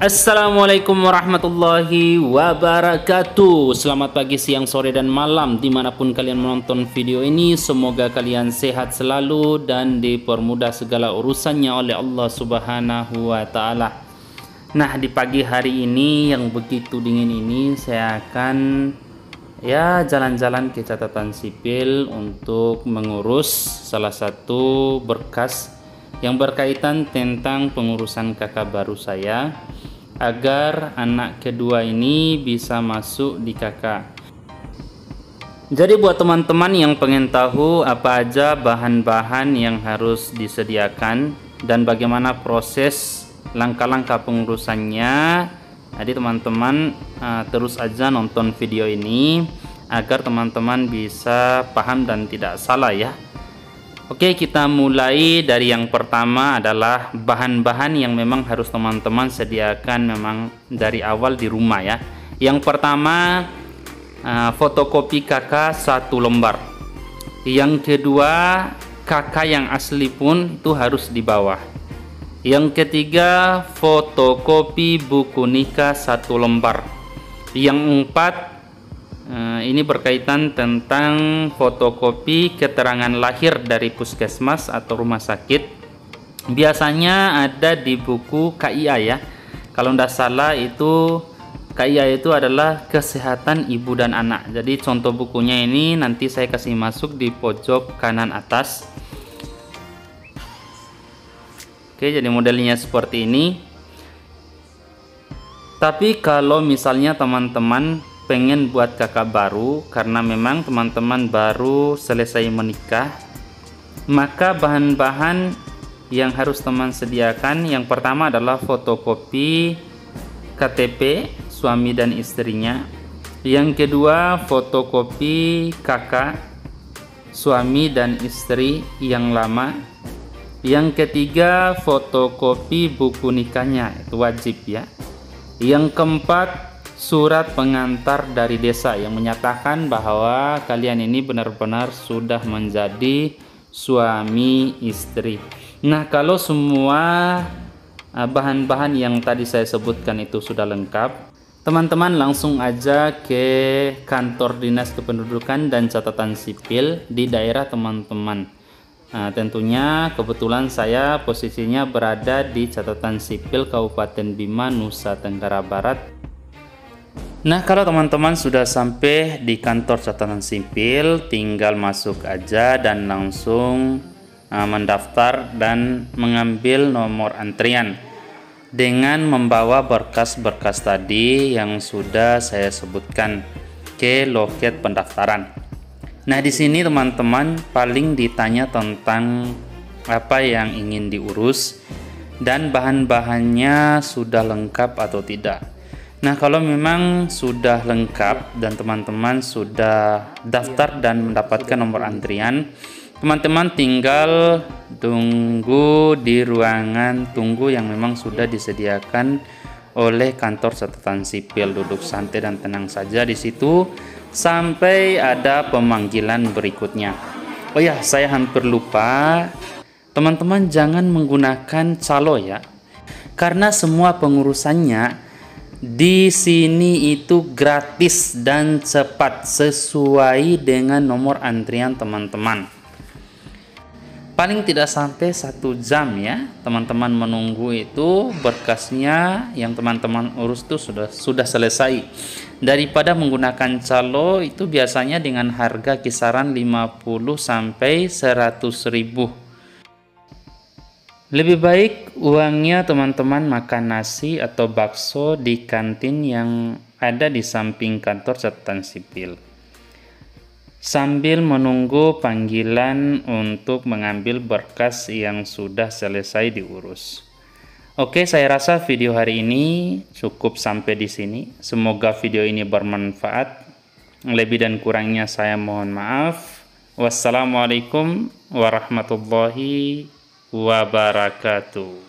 Assalamualaikum warahmatullahi wabarakatuh. Selamat pagi, siang, sore, dan malam dimanapun kalian menonton video ini. Semoga kalian sehat selalu dan dipermudah segala urusannya oleh Allah Subhanahu wa Ta'ala. Nah, di pagi hari ini yang begitu dingin ini, saya akan jalan-jalan ke catatan sipil untuk mengurus salah satu berkas yang berkaitan tentang pengurusan kakak baru saya, agar anak kedua ini bisa masuk di kakak. Jadi buat teman-teman yang pengen tahu apa aja bahan-bahan yang harus disediakan dan bagaimana proses langkah-langkah pengurusannya, jadi teman-teman terus aja nonton video ini agar teman-teman bisa paham dan tidak salah ya. Oke, kita mulai dari yang pertama adalah bahan-bahan yang memang harus teman-teman sediakan memang dari awal di rumah ya. Yang pertama, fotokopi KK 1 lembar. Yang kedua, KK yang asli pun itu harus di bawah. Yang ketiga, fotokopi buku nikah 1 lembar. Yang empat, ini berkaitan tentang fotokopi keterangan lahir dari puskesmas atau rumah sakit. Biasanya ada di buku KIA ya. Kalau tidak salah itu KIA itu adalah kesehatan ibu dan anak. Jadi contoh bukunya ini nanti saya kasih masuk di pojok kanan atas. Oke, jadi modelnya seperti ini. Tapi kalau misalnya teman-teman pengen buat kakak baru karena memang teman-teman baru selesai menikah, maka bahan-bahan yang harus teman sediakan yang pertama adalah fotokopi KTP suami dan istrinya. Yang kedua, fotokopi kakak suami dan istri yang lama. Yang ketiga, fotokopi buku nikahnya, itu wajib ya. Yang keempat, surat pengantar dari desa yang menyatakan bahwa kalian ini benar-benar sudah menjadi suami istri. Nah, kalau semua bahan-bahan yang tadi saya sebutkan itu sudah lengkap, teman-teman langsung aja ke kantor dinas kependudukan dan catatan sipil di daerah teman-teman. Nah, tentunya kebetulan saya posisinya berada di catatan sipil Kabupaten Bima, Nusa Tenggara Barat. Nah, kalau teman-teman sudah sampai di kantor catatan sipil, tinggal masuk aja dan langsung mendaftar dan mengambil nomor antrian dengan membawa berkas-berkas tadi yang sudah saya sebutkan ke loket pendaftaran. Nah, di sini teman-teman paling ditanya tentang apa yang ingin diurus dan bahan-bahannya sudah lengkap atau tidak. Nah, kalau memang sudah lengkap dan teman-teman sudah daftar dan mendapatkan nomor antrian, teman-teman tinggal tunggu di ruangan tunggu yang memang sudah disediakan oleh kantor catatan sipil. Duduk santai dan tenang saja di situ sampai ada pemanggilan berikutnya. Oh ya, saya hampir lupa. Teman-teman jangan menggunakan calo ya. Karena semua pengurusannya di sini itu gratis dan cepat sesuai dengan nomor antrian teman-teman. Paling tidak sampai 1 jam ya teman-teman menunggu itu berkasnya yang teman-teman urus itu sudah selesai. Daripada menggunakan calo itu biasanya dengan harga kisaran 50 sampai 100 ribu. Lebih baik uangnya teman-teman makan nasi atau bakso di kantin yang ada di samping kantor catatan sipil, sambil menunggu panggilan untuk mengambil berkas yang sudah selesai diurus. Oke, saya rasa video hari ini cukup sampai di sini. Semoga video ini bermanfaat. Lebih dan kurangnya saya mohon maaf. Wassalamualaikum warahmatullahi wabarakatuh.